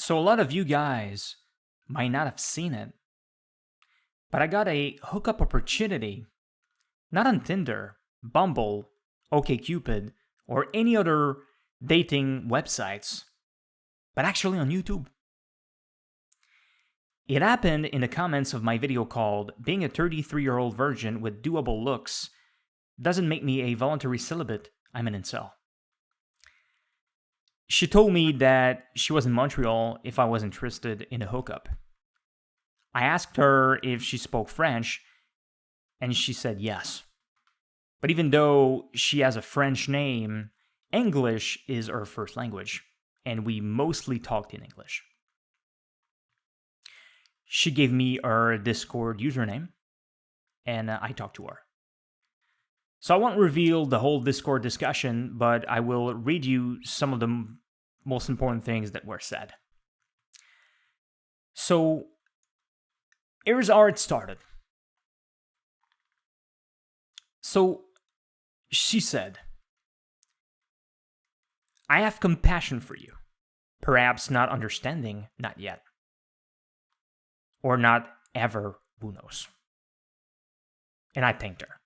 So a lot of you guys might not have seen it, but I got a hookup opportunity, not on Tinder, Bumble, OkCupid, or any other dating websites, but actually on YouTube. It happened in the comments of my video called Being a 33-year-old Virgin with Doable Looks Doesn't Make Me a Voluntary Celibate, I'm an Incel. She told me that she was in Montreal if I was interested in a hookup. I asked her if she spoke French, and she said yes. But even though she has a French name, English is her first language, and we mostly talked in English. She gave me her Discord username, and I talked to her. So I won't reveal the whole Discord discussion, but I will read you some of the most important things that were said. So here's how it started. So she said, I have compassion for you. Perhaps not understanding, not yet. Or not ever, who knows. And I thanked her.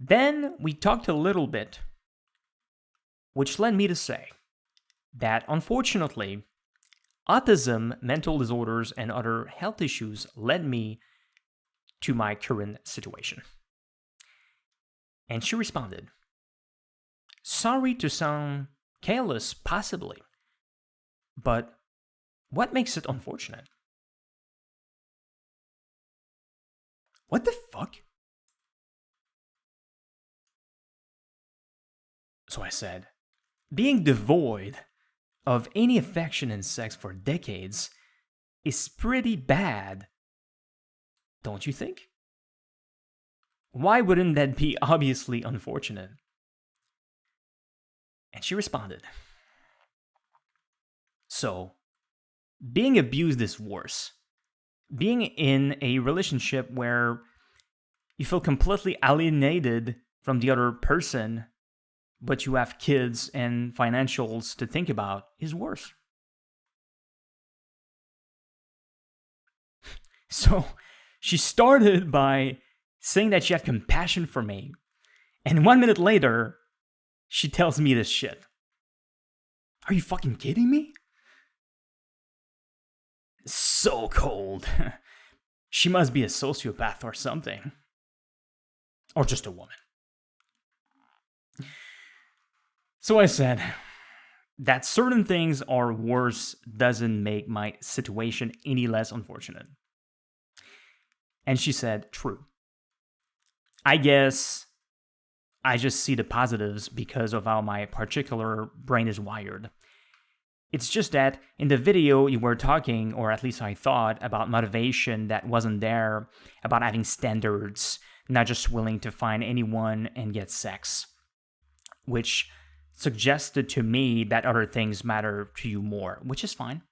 Then we talked a little bit, which led me to say that unfortunately, autism, mental disorders, and other health issues led me to my current situation. And she responded, sorry to sound careless, possibly, but what makes it unfortunate? What the fuck? So I said, being devoid of any affection and sex for decades is pretty bad, don't you think? Why wouldn't that be obviously unfortunate? And she responded, so, being abused is worse. Being in a relationship where you feel completely alienated from the other person, but you have kids and financials to think about, is worse. So she started by saying that she had compassion for me, and 1 minute later, she tells me this shit. Are you fucking kidding me? So cold. She must be a sociopath or something. Or just a woman. So I said, that certain things are worse doesn't make my situation any less unfortunate. And she said, true. I guess I just see the positives because of how my particular brain is wired. It's just that in the video you were talking, or at least I thought, about motivation that wasn't there, about having standards, not just willing to find anyone and get sex, which suggested to me that other things matter to you more, which is fine.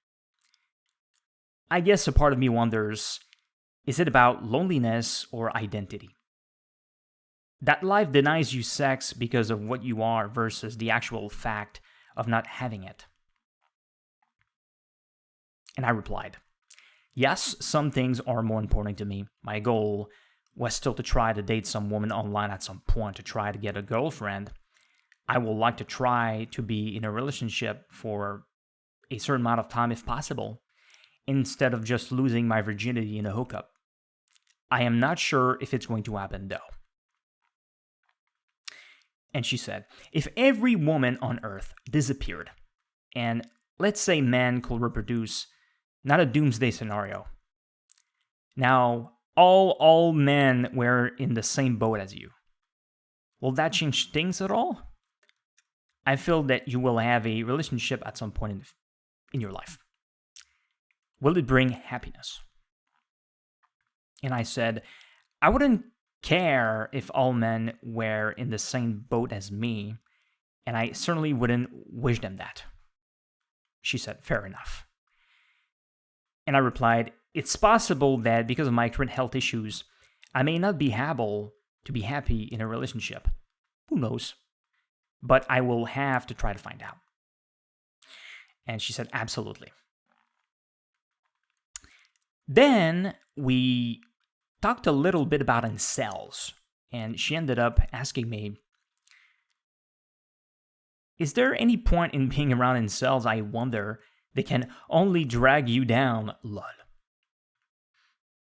I guess a part of me wonders, is it about loneliness or identity? That life denies you sex because of what you are versus the actual fact of not having it. And I replied, yes, some things are more important to me. My goal was still to try to date some woman online at some point, to try to get a girlfriend. I would like to try to be in a relationship for a certain amount of time if possible, instead of just losing my virginity in a hookup. I am not sure if it's going to happen though. And she said, if every woman on earth disappeared, and let's say man could reproduce, not a doomsday scenario. Now, all men were in the same boat as you. Will that change things at all? I feel that you will have a relationship at some point in your life. Will it bring happiness? And I said, I wouldn't care if all men were in the same boat as me, and I certainly wouldn't wish them that. She said, fair enough. And I replied, it's possible that because of my current health issues, I may not be able to be happy in a relationship. Who knows? But I will have to try to find out. And she said, absolutely. Then we talked a little bit about incels, and she ended up asking me, is there any point in being around incels, I wonder? They can only drag you down, lol.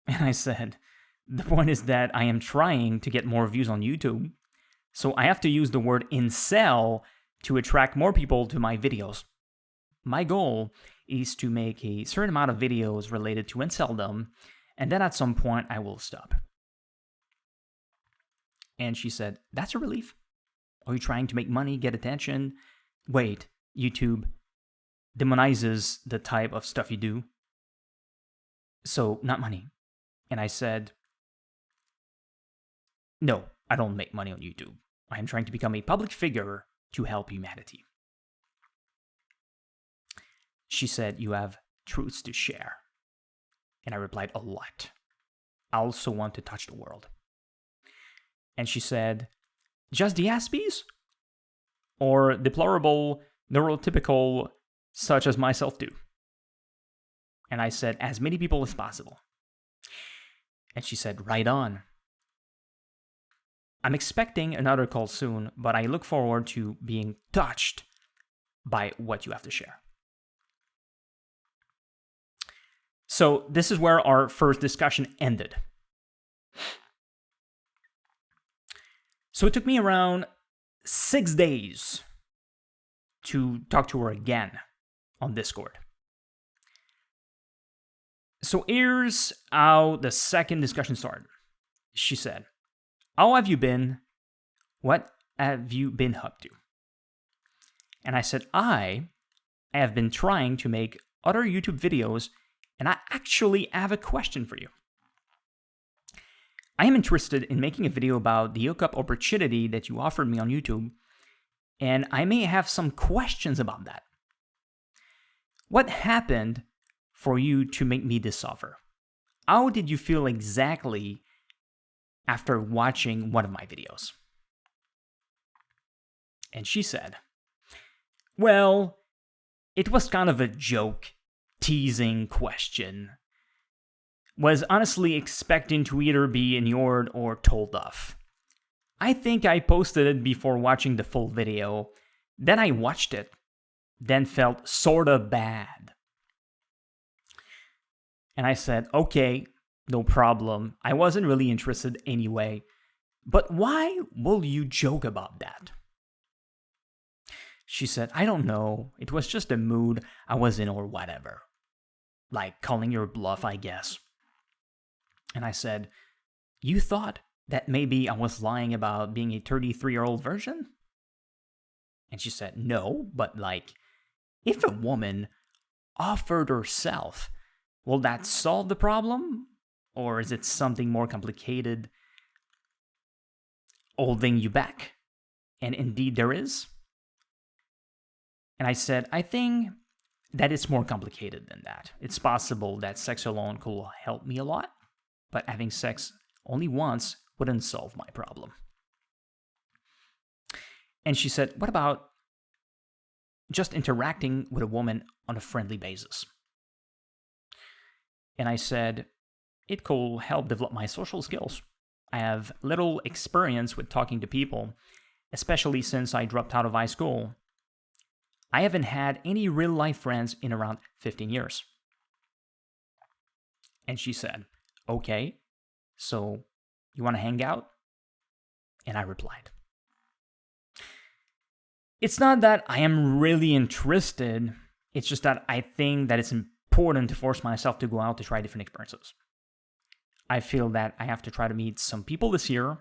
And I said, the point is that I am trying to get more views on YouTube, so I have to use the word incel to attract more people to my videos. My goal is to make a certain amount of videos related to inceldom, and then at some point I will stop. And she said, that's a relief. Are you trying to make money, get attention? Wait, YouTube demonizes the type of stuff you do, so not money. And I said, no, I don't make money on YouTube. I am trying to become a public figure to help humanity. She said, you have truths to share. And I replied, a lot. I also want to touch the world. And she said, just the Aspies? Or deplorable, neurotypical, such as myself do? And I said, as many people as possible. And she said, right on. I'm expecting another call soon, but I look forward to being touched by what you have to share. So this is where our first discussion ended. So it took me around 6 days to talk to her again on Discord. So here's how the second discussion started. She said, how have you been? What have you been up to? And I said, I have been trying to make other YouTube videos, and I actually have a question for you. I am interested in making a video about the hookup opportunity that you offered me on YouTube, and I may have some questions about that. What happened for you to make me this offer? How did you feel exactly after watching one of my videos? And she said, well, it was kind of a joke, teasing question. Was honestly expecting to either be ignored or told off. I think I posted it before watching the full video. Then I watched it, then felt sorta bad. And I said, okay, no problem. I wasn't really interested anyway. But why will you joke about that? She said, I don't know. It was just a mood I was in or whatever. Like calling your bluff, I guess. And I said, you thought that maybe I was lying about being a 33-year-old virgin? And she said, no, but like, if a woman offered herself, will that solve the problem? Or is it something more complicated holding you back? And indeed there is. And I said, I think that it's more complicated than that. It's possible that sex alone could help me a lot, but having sex only once wouldn't solve my problem. And she said, what about just interacting with a woman on a friendly basis? And I said, it could help develop my social skills. I have little experience with talking to people, especially since I dropped out of high school. I haven't had any real-life friends in around 15 years. And she said, okay, so you want to hang out? And I replied, it's not that I am really interested. It's just that I think that it's important to force myself to go out to try different experiences. I feel that I have to try to meet some people this year,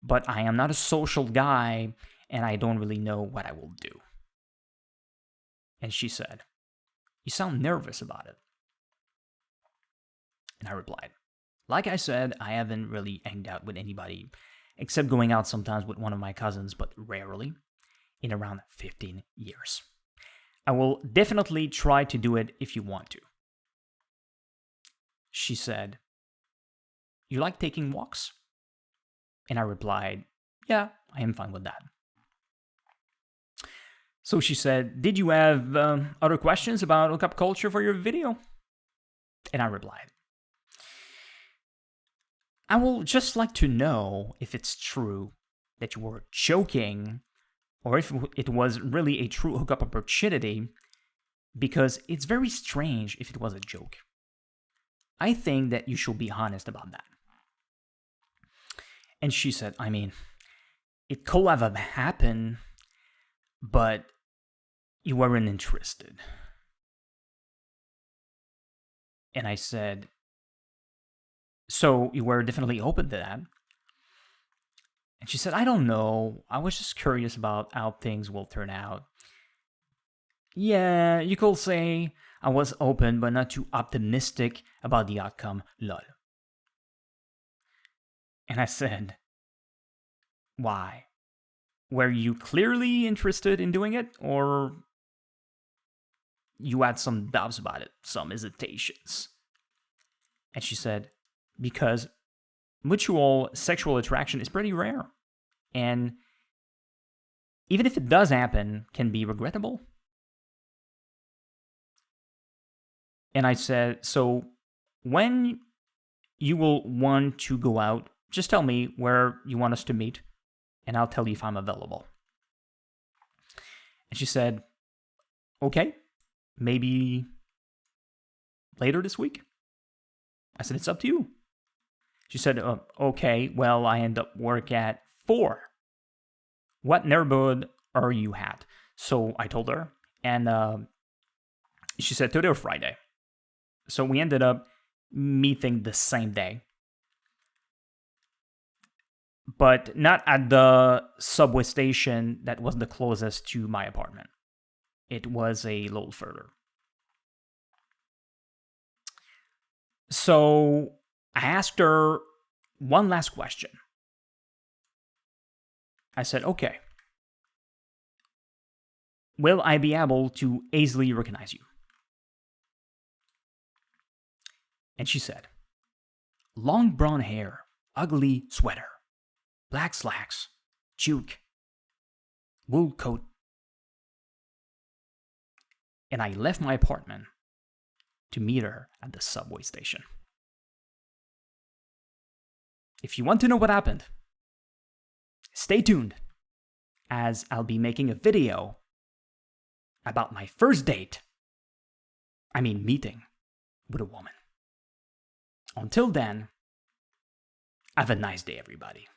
but I am not a social guy and I don't really know what I will do. And she said, you sound nervous about it. And I replied, like I said, I haven't really hanged out with anybody except going out sometimes with one of my cousins, but rarely, in around 15 years. I will definitely try to do it if you want to. She said, you like taking walks? And I replied, yeah, I am fine with that. So she said, did you have other questions about hookup culture for your video? And I replied, I will just like to know if it's true that you were joking or if it was really a true hookup opportunity, because it's very strange if it was a joke. I think that you should be honest about that. And she said, I mean, it could have happened, but you weren't interested. And I said, so you were definitely open to that? And she said, I don't know. I was just curious about how things will turn out. Yeah, you could say I was open, but not too optimistic about the outcome, lol. And I said, why? Were you clearly interested in doing it, or you had some doubts about it, some hesitations? And she said, because mutual sexual attraction is pretty rare. And even if it does happen, can be regrettable. And I said, so when you will want to go out, just tell me where you want us to meet, and I'll tell you if I'm available. And she said, okay, maybe later this week. I said, it's up to you. She said, okay, well, I end up work at 4. What neighborhood are you at? So I told her, and she said Thursday or Friday. So we ended up meeting the same day, but not at the subway station that was the closest to my apartment. It was a little further. So I asked her one last question. I said, okay, will I be able to easily recognize you? And she said, long brown hair, ugly sweater, black slacks, juke, wool coat. And I left my apartment to meet her at the subway station. If you want to know what happened, stay tuned, as I'll be making a video about my first meeting with a woman. Until then, have a nice day, everybody.